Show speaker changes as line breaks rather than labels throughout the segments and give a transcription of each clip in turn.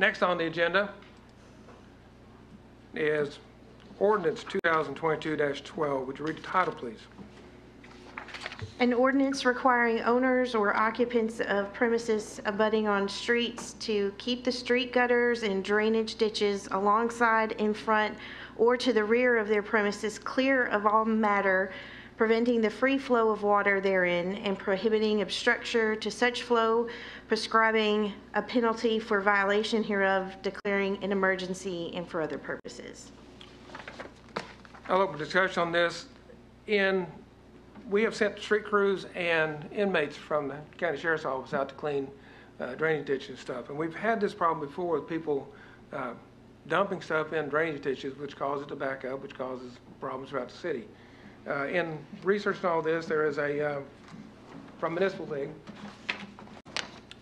Next on the agenda is Ordinance 2022-12. Would you read the title, please?
An ordinance requiring owners or occupants of premises abutting on streets to keep the street gutters and drainage ditches alongside, in front, or to the rear of their premises clear of all matter, preventing the free flow of water therein, and prohibiting obstruction to such flow, prescribing a penalty for violation hereof, declaring an emergency, and for other purposes.
I'll open discussion on this. We have sent street crews and inmates from the county sheriff's office out to clean drainage ditches and stuff. And we've had this problem before with people dumping stuff in drainage ditches, which causes it to back up, which causes problems throughout the city. In researching all this, there is a, from Municipal League,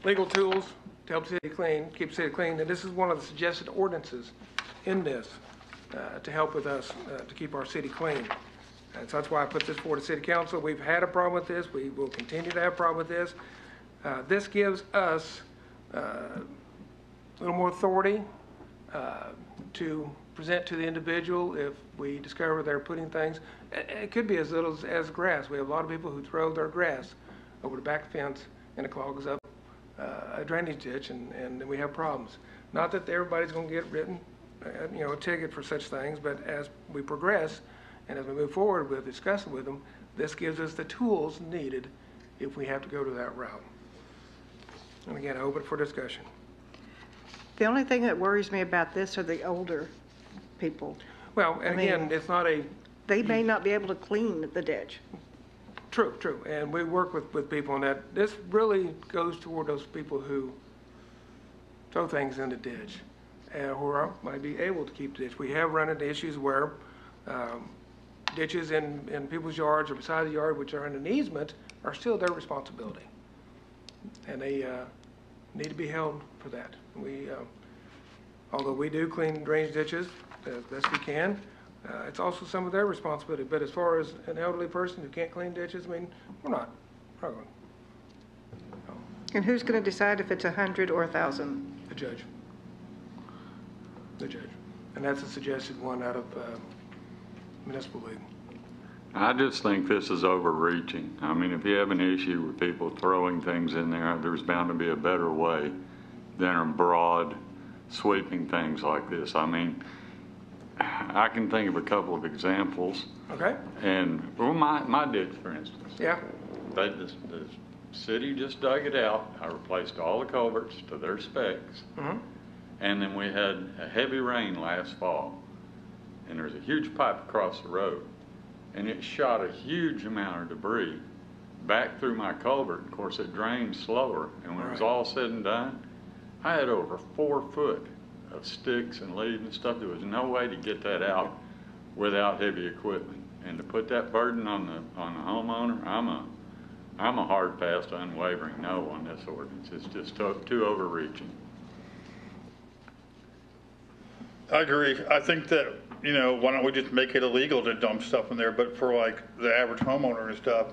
legal tools to help the city clean, keep the city clean. And this is one of the suggested ordinances in this to help with us to keep our city clean. And so that's why I put this forward to City Council. We've had a problem with this. We will continue to have a problem with this. This gives us a little more authority to present to the individual if we discover they're putting things. It could be as little as grass. We have a lot of people who throw their grass over the back fence and it clogs up a drainage ditch, and we have problems. Not that everybody's going to get written, a ticket for such things, but as we progress, and as we move forward with discussing with them, this gives us the tools needed if we have to go to that route. And again, I open for discussion.
The only thing that worries me about this are the older people.
Well, and again, it's not a...
They may not be able to clean the ditch.
True. And we work with people on that. This really goes toward those people who throw things in the ditch or might be able to keep the ditch. We have run into issues where ditches in people's yards or beside the yard, which are in an easement, are still their responsibility. And they need to be held for that. Although we do clean drainage ditches as best we can, it's also some of their responsibility. But as far as an elderly person who can't clean ditches, I mean, we're not going.
And who's going to decide if it's 100 or 1,000?
The judge. And that's a suggested one out of Municipal League.
I just think this is overreaching. I mean, if you have an issue with people throwing things in there, there's bound to be a better way than a broad, sweeping things like this. I mean, I can think of a couple of examples.
Okay.
And well, my ditch, for instance.
Yeah.
The city just dug it out. I replaced all the culverts to their specs. Mm-hmm. And then we had a heavy rain last fall. And there's a huge pipe across the road. And it shot a huge amount of debris back through my culvert. Of course, it drained slower. And when it was all said and done, I had over 4 foot of sticks and leaves and stuff. There was no way to get that out without heavy equipment. And to put that burden on the homeowner, I'm a hard pass, unwavering no on this ordinance. It's just too overreaching.
I agree. I think that, why don't we just make it illegal to dump stuff in there? But for like the average homeowner and stuff,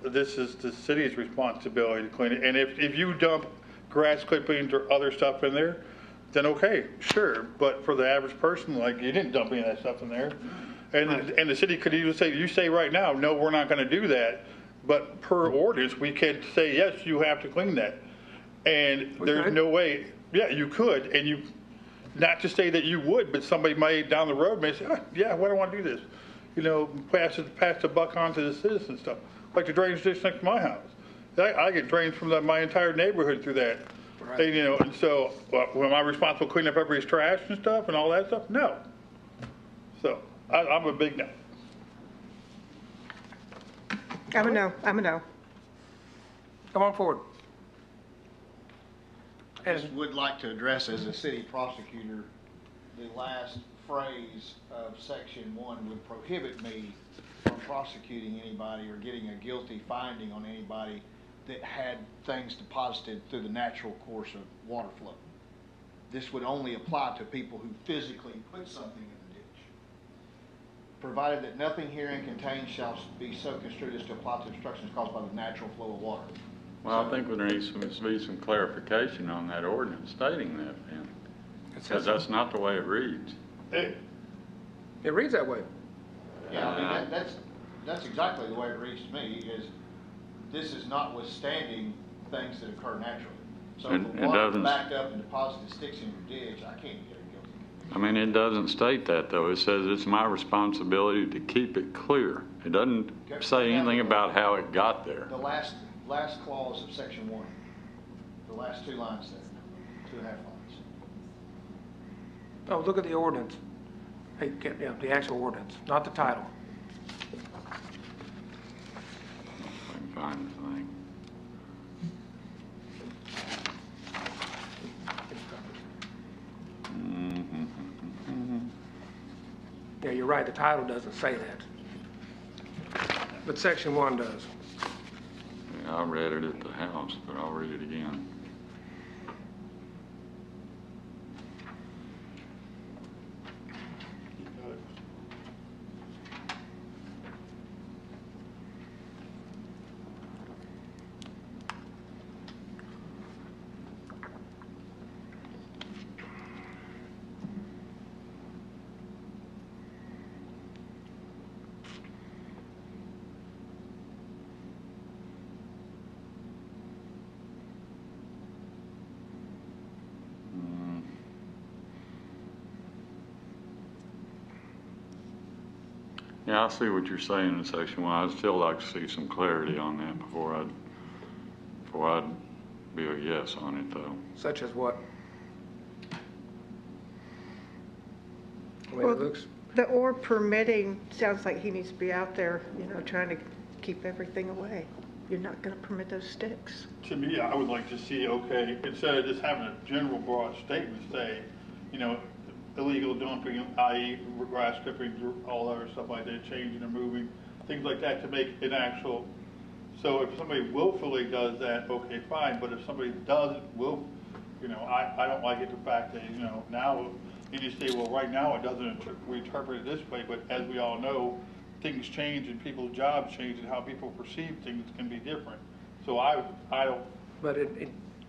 this is the city's responsibility to clean it. And if you dump grass clippings or other stuff in there, then okay, sure. But for the average person, like, you didn't dump any of that stuff in there. And the city could even say, you say right now, no, we're not going to do that. But per ordinance, we can say, yes, you have to clean that. And there's no way, yeah, you could. And not to say that you would, but somebody might down the road may say, yeah, why do I want to do this? Pass the buck on to the citizen stuff. Like the drainage ditch next to my house. I get drains from my entire neighborhood through that. Right. And so, am I responsible cleaning up everybody's trash and stuff and all that stuff? No. So, I'm a big no.
I'm a no.
Come on forward.
I just would like to address, as a city prosecutor, the last phrase of section 1 would prohibit me from prosecuting anybody or getting a guilty finding on anybody that had things deposited through the natural course of water flow. This would only apply to people who physically put something in the ditch. Provided that nothing herein contained shall be so construed as to apply to obstructions caused by the natural flow of water.
Well, I think there needs to be some clarification on that ordinance stating that, then. Because that's not the way it reads.
Hey,
It reads that way.
Yeah, I mean, that's exactly the way it reads to me, is this is notwithstanding things that occur naturally. So if
It
the water
doesn't-
backed up and deposited sticks in your ditch, I can't get a guilty.
I mean, it doesn't state that, though. It says it's my responsibility to keep it clear. It doesn't say anything about how it got there.
The last clause of section 1, the last 2 lines there, 2.5 lines.
Oh, look at the ordinance. Hey, yeah, the actual ordinance, not the title.
If I can find the thing.
Yeah, you're right, the title doesn't say that. But section 1 does.
Yeah, I read it at the house, but I'll read it again. Yeah, I see what you're saying in section 1. I'd still like to see some clarity on that before I'd be a yes on it, though.
Such as what? I mean,
Well,
it looks,
The or permitting sounds like he needs to be out there, trying to keep everything away. You're not going to permit those sticks.
to me, I would like to see, okay, instead of just having a general broad statement say, illegal dumping, i.e. grass clippings, all other stuff like that, changing or moving, things like that to make an actual, so if somebody willfully does that, okay, fine, but if somebody doesn't I don't like it the fact that, now you just say, well, right now it doesn't, we interpret it this way, but as we all know, things change and people's jobs change and how people perceive things can be different. So I don't,
but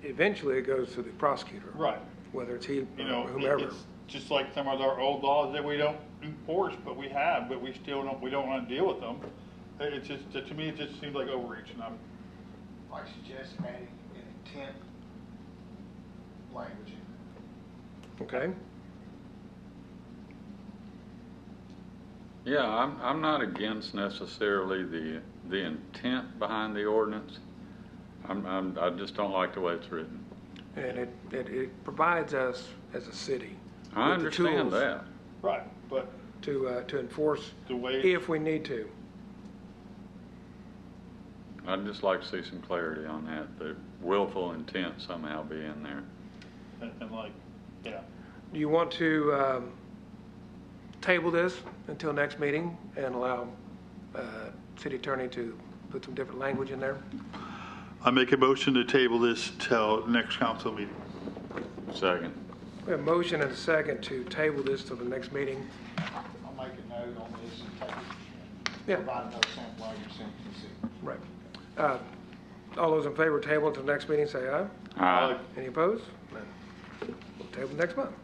eventually it goes to the prosecutor.
right.
Whether it's he or
It-
whomever.
It's just like some of our old laws that we don't enforce, but we have, but we don't want to deal with them. It's just, to me, it just seems like overreach, and
I suggest adding an intent language in
Okay?
Yeah, I'm not against necessarily the intent behind the ordinance. I just don't like the way it's written.
And it provides us as a city
I
with the
understand
tools
that.
right, but
to enforce
the way,
if we need to.
I'd just like to see some clarity on that, the willful intent somehow be in there.
and like, yeah.
Do you want to table this until next meeting and allow city attorney to put some different language in there?
I make a motion to table this till next council meeting.
Second.
We have a motion and a second to table this till the next meeting.
I'll make a note on this and take it,
Yeah.
provide another sample while you're sent to the city.
Right. All those in favor of table till the next meeting, say aye.
Aye.
Any opposed? None. We'll table next month.